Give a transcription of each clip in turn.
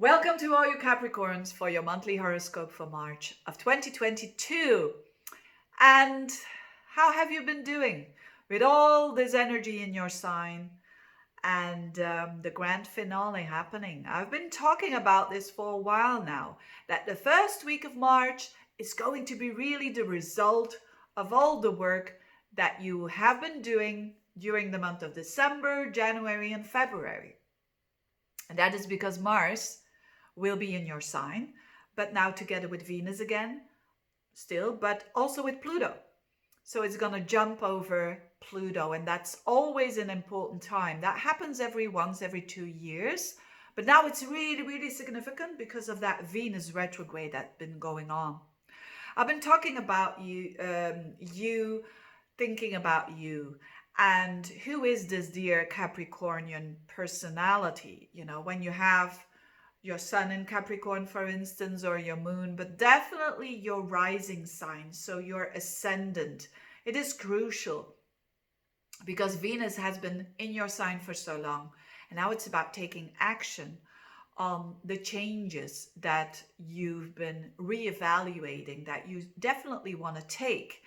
Welcome to all you Capricorns for your monthly horoscope for March of 2022. And how have you been doing with all this energy in your sign and the grand finale happening? I've been talking about this for a while now, that the first week of March is going to be really the result of all the work that you have been doing during the month of December, January, and February. And that is because Mars will be in your sign, but now together with Venus again, still, but also with Pluto. So it's going to jump over Pluto, and that's always an important time. That happens every 2 years, but now it's really, really significant because of that Venus retrograde that's been going on. I've been talking about you thinking about you. And who is this dear Capricornian personality? You know, when you have your sun in Capricorn, for instance, or your moon, but definitely your rising sign, so your ascendant. It is crucial because Venus has been in your sign for so long, and now it's about taking action on the changes that you've been reevaluating, that you definitely want to take.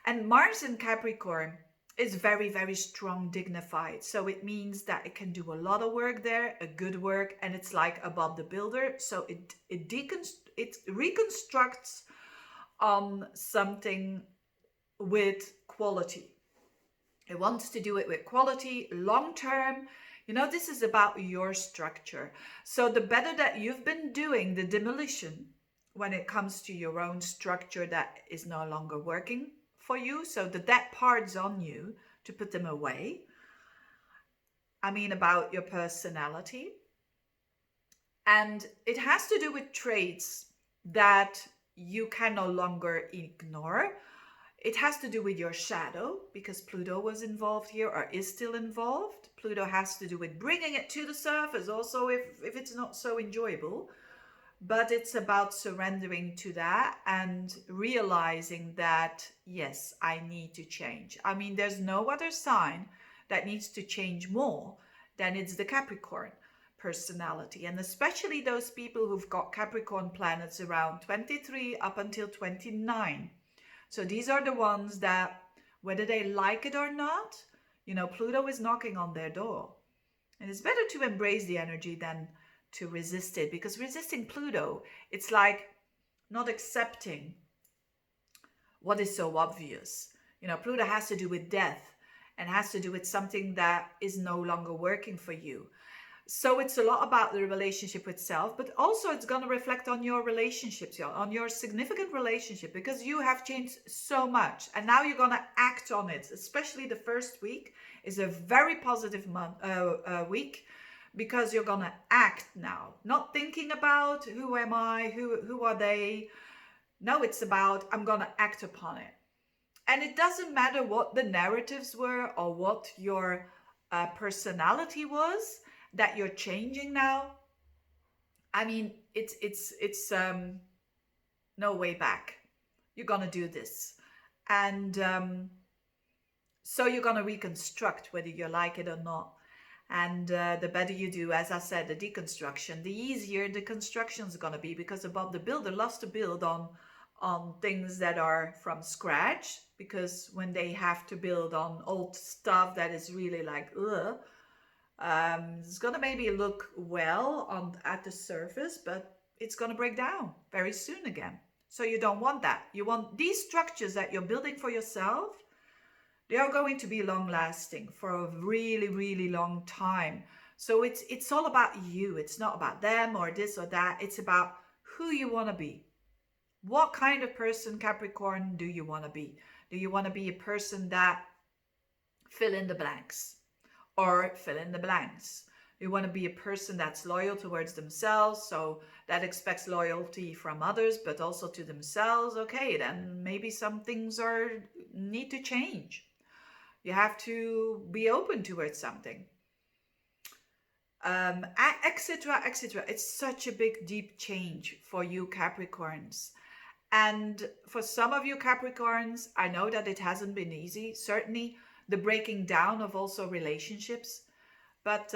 And Mars in Capricorn is very, very strong, dignified. So it means that it can do a lot of work there, a good work, and it's like above the builder. So it reconstructs something with quality. It wants to do it with quality, long term. You know, this is about your structure. So the better that you've been doing the demolition when it comes to your own structure that is no longer working for you, so the dead parts on you, to put them away. I mean, about your personality. And it has to do with traits that you can no longer ignore. It has to do with your shadow, because Pluto was involved here, or is still involved. Pluto has to do with bringing it to the surface also, if it's not so enjoyable. But it's about surrendering to that and realizing that, yes, I need to change. I mean, there's no other sign that needs to change more than it's the Capricorn personality. And especially those people who've got Capricorn planets around 23 up until 29. So these are the ones that, whether they like it or not, you know, Pluto is knocking on their door. And it's better to embrace the energy than to resist it, because resisting Pluto, it's like not accepting what is so obvious. You know, Pluto has to do with death and has to do with something that is no longer working for you. So it's a lot about the relationship itself, but also it's going to reflect on your relationships, on your significant relationship, because you have changed so much and now you're going to act on it. Especially the first week is a very positive week, because you're going to act now, not thinking about who am I, who are they. No, it's about I'm going to act upon it. And it doesn't matter what the narratives were or what your personality was that you're changing now. I mean, it's no way back. You're going to do this. And so you're going to reconstruct whether you like it or not. And the better you do, as I said, the deconstruction, the easier the construction is going to be, because above the builder loves to build on things that are from scratch, because when they have to build on old stuff that is really like, it's going to maybe look well at the surface, but it's going to break down very soon again. So you don't want that. You want these structures that you're building for yourself. They are going to be long lasting for a really, really long time. So it's all about you. It's not about them or this or that. It's about who you want to be. What kind of person, Capricorn, do you want to be? Do you want to be a person that fill in the blanks or fill in the blanks? You want to be a person that's loyal towards themselves, so that expects loyalty from others, but also to themselves. Okay, then maybe some things need to change. You have to be open towards something, etc., etc. It's such a big, deep change for you Capricorns. And for some of you Capricorns, I know that it hasn't been easy. Certainly the breaking down of also relationships. But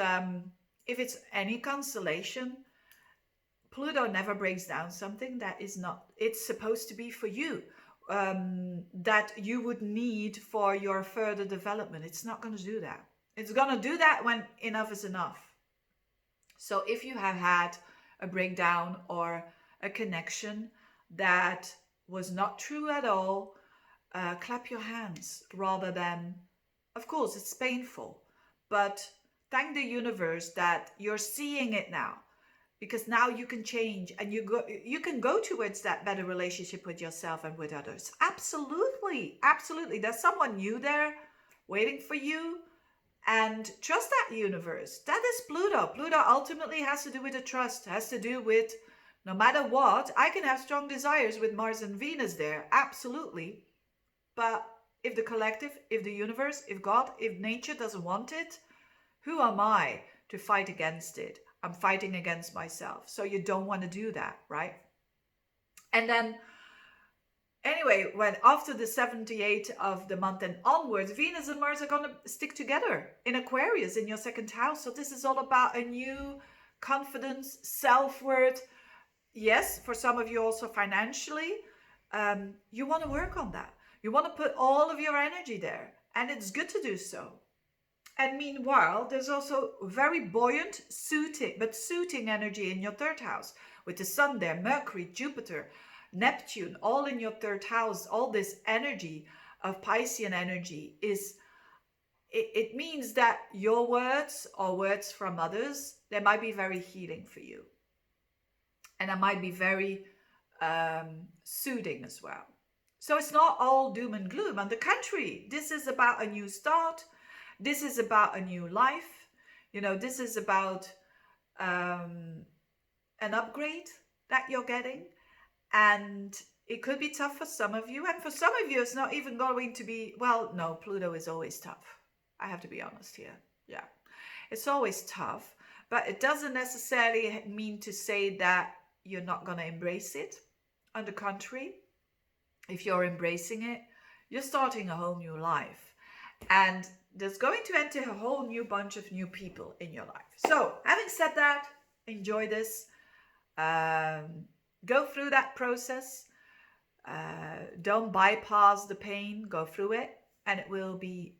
if it's any consolation, Pluto never breaks down something that is not, it's supposed to be for you, that you would need for your further development. It's not going to do that. It's going to do that when enough is enough. So if you have had a breakdown or a connection that was not true at all, clap your hands rather than, of course, it's painful, but thank the universe that you're seeing it now, because now you can change and you can go towards that better relationship with yourself and with others. Absolutely, absolutely. There's someone new there waiting for you, and trust that universe. That is Pluto. Pluto ultimately has to do with the trust, has to do with, no matter what, I can have strong desires with Mars and Venus there, absolutely. But if the collective, if the universe, if God, if nature doesn't want it, who am I to fight against it? I'm fighting against myself. So you don't want to do that, right? And then, anyway, when after the 78th of the month and onwards, Venus and Mars are going to stick together in Aquarius in your second house. So this is all about a new confidence, self-worth. Yes, for some of you also financially, you want to work on that. You want to put all of your energy there, and it's good to do so. And meanwhile, there's also very buoyant, suiting energy in your third house with the sun there, Mercury, Jupiter, Neptune, all in your third house. All this energy of Piscean energy is, it means that your words or words from others, they might be very healing for you. And that might be very soothing as well. So it's not all doom and gloom. On the contrary, this is about a new start. This is about a new life. You know, this is about an upgrade that you're getting. And it could be tough for some of you. And for some of you, it's not even going to be, well, no, Pluto is always tough. I have to be honest here. Yeah, it's always tough. But it doesn't necessarily mean to say that you're not going to embrace it. On the contrary, if you're embracing it, you're starting a whole new life. And there's going to enter a whole new bunch of new people in your life. So, having said that, enjoy this. Go through that process. Don't bypass the pain. Go through it. And it will be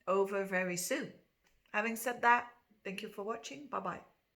over very soon. Having said that, thank you for watching. Bye-bye.